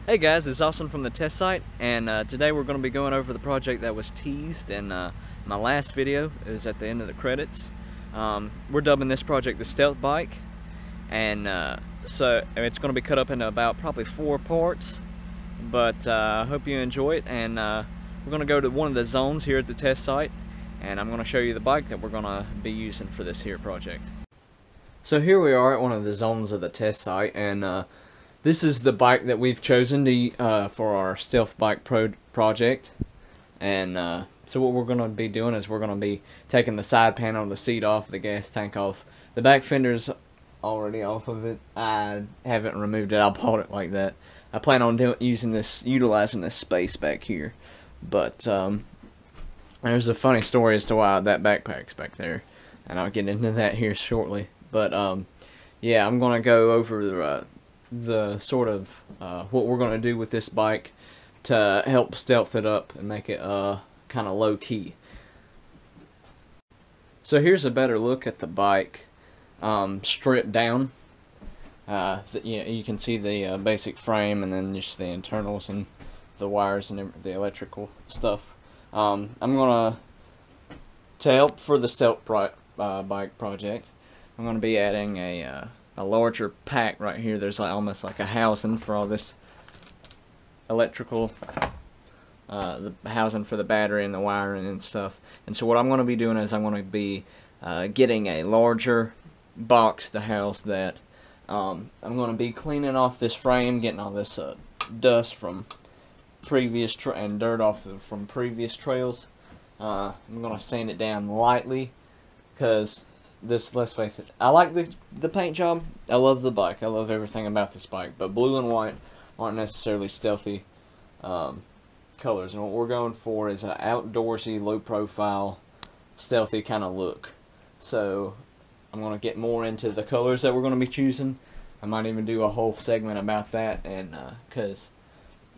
Hey guys, it's Austin from the test site, and today we're going to be going over the project that was teased in my last video. It was at the end of the credits. We're dubbing this project the Stealth Bike, and so it's going to be cut up into about probably 4 parts, but I hope you enjoy it. And we're going to go to one of the zones here at the test site, and I'm going to show you the bike that we're going to be using for this here project. So here we are at one of the zones of the test site, and this is the bike that we've chosen to for our Stealth Bike project. And so what we're going to be doing is we're going to be taking the side panel of the seat off, the gas tank off. The back fender's already off of it. I haven't removed it. I bought it like that. I plan on utilizing this space back here. But there's a funny story as to why that backpack's back there, and I'll get into that here shortly. But yeah, I'm going to go over the sort of what we're going to do with this bike to help stealth it up and make it kind of low-key. So here's a better look at the bike stripped down. You can see the basic frame, and then just the internals and the wires and the electrical stuff. I'm going to help for the Stealth Bike project, I'm going to be adding a larger pack right here. There's almost like a housing for all this electrical, the housing for the battery and the wiring and stuff. And so what I'm going to be doing is I'm going to be getting a larger box to house that. I'm going to be cleaning off this frame, getting all this dust from previous and dirt off from previous trails. I'm going to sand it down lightly because let's face it, I like the paint job. I love the bike. I love everything about this bike. But blue and white aren't necessarily stealthy colors. And what we're going for is an outdoorsy, low profile, stealthy kind of look. So I'm going to get more into the colors that we're going to be choosing. I might even do a whole segment about that, and because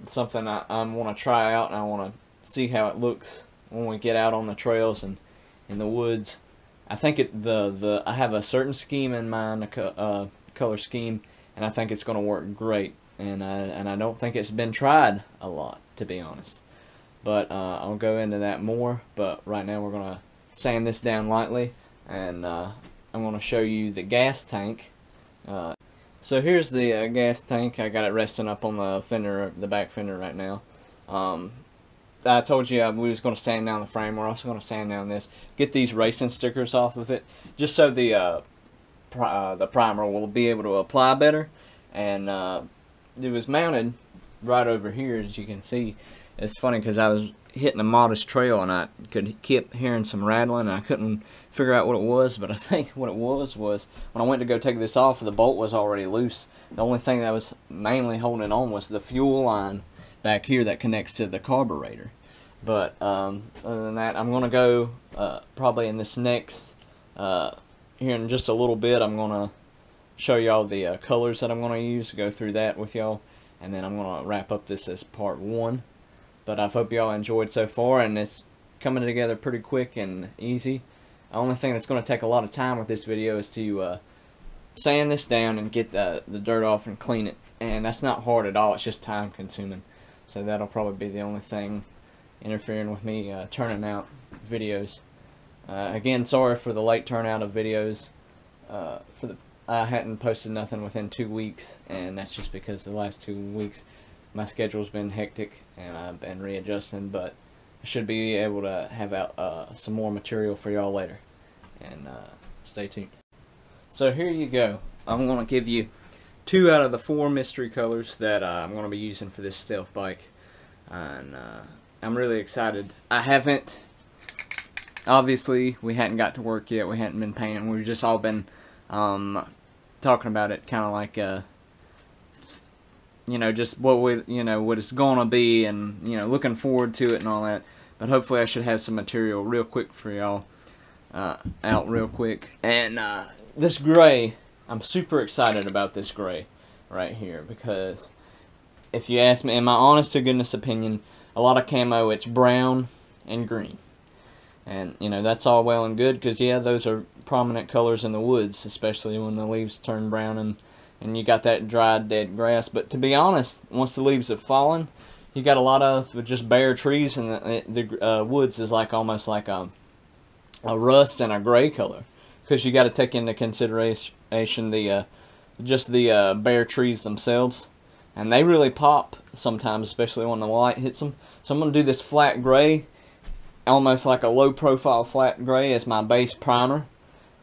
it's something I want to try out, and I want to see how it looks when we get out on the trails and in the woods. I think I have a certain scheme in mind, a color scheme, and I think it's going to work great. And I don't think it's been tried a lot, to be honest. But I'll go into that more. But right now we're going to sand this down lightly, and I'm going to show you the gas tank. So here's the gas tank. I got it resting up on the fender, the back fender right now. I told you we was going to sand down the frame. We're also going to sand down this. Get these racing stickers off of it, just so the primer will be able to apply better. And it was mounted right over here, as you can see. It's funny because I was hitting a modest trail and I keep hearing some rattling, and I couldn't figure out what it was. But I think what it was when I went to go take this off, the bolt was already loose. The only thing that was mainly holding it on was the fuel line back here that connects to the carburetor. But other than that, I'm going to go probably in this next, here in just a little bit, I'm going to show y'all the colors that I'm going to use, go through that with y'all, and then I'm going to wrap up this as part 1. But I hope y'all enjoyed so far, and it's coming together pretty quick and easy. The only thing that's going to take a lot of time with this video is to sand this down and get the dirt off and clean it. And that's not hard at all, it's just time consuming. So that'll probably be the only thing interfering with me turning out videos. Again, sorry for the late turnout of videos. I hadn't posted nothing within 2 weeks, and that's just because the last 2 weeks my schedule's been hectic and I've been readjusting. But I should be able to have out some more material for y'all later, and stay tuned. So here you go. I'm going to give you 2 out of the 4 mystery colors that I'm going to be using for this Stealth Bike, and I'm really excited. Obviously we hadn't got to work yet, we hadn't been painting, we've just all been talking about it, kind of like just what it's gonna be, and looking forward to it and all that. But hopefully I should have some material real quick for y'all out real quick. And this gray, I'm super excited about this gray right here, because if you ask me, in my honest to goodness opinion, a lot of camo, it's brown and green. And, that's all well and good, because, yeah, those are prominent colors in the woods, especially when the leaves turn brown and you got that dried dead grass. But to be honest, once the leaves have fallen, you got a lot of just bare trees, and the woods is like almost like a rust and a gray color, because you got to take into consideration the just the bare trees themselves, and they really pop sometimes, especially when the light hits them. So I'm going to do this flat gray, almost like a low profile flat gray, as my base primer.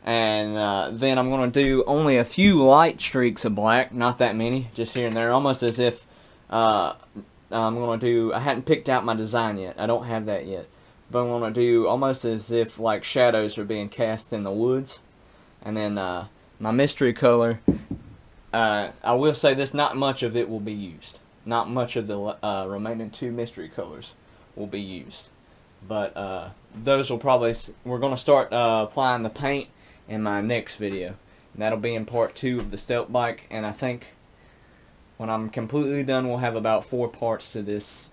And then I'm going to do only a few light streaks of black, not that many, just here and there, almost as if I'm going to do, I hadn't picked out my design yet, I don't have that yet, but I'm going to do almost as if like shadows are being cast in the woods. And then my mystery color, I will say this, not much of it will be used. Not much of the remaining 2 mystery colors will be used. But those will probably, we're going to start applying the paint in my next video. And that'll be in part 2 of the stealth bike. And I think when I'm completely done, we'll have about 4 parts to this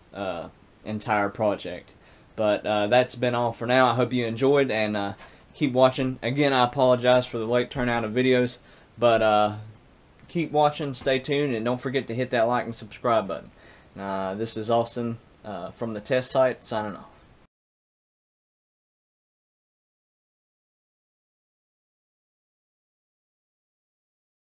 entire project. But that's been all for now. I hope you enjoyed, and keep watching. Again, I apologize for the late turnout of videos, but keep watching, stay tuned, and don't forget to hit that like and subscribe button. This is Austin from the test site, signing off.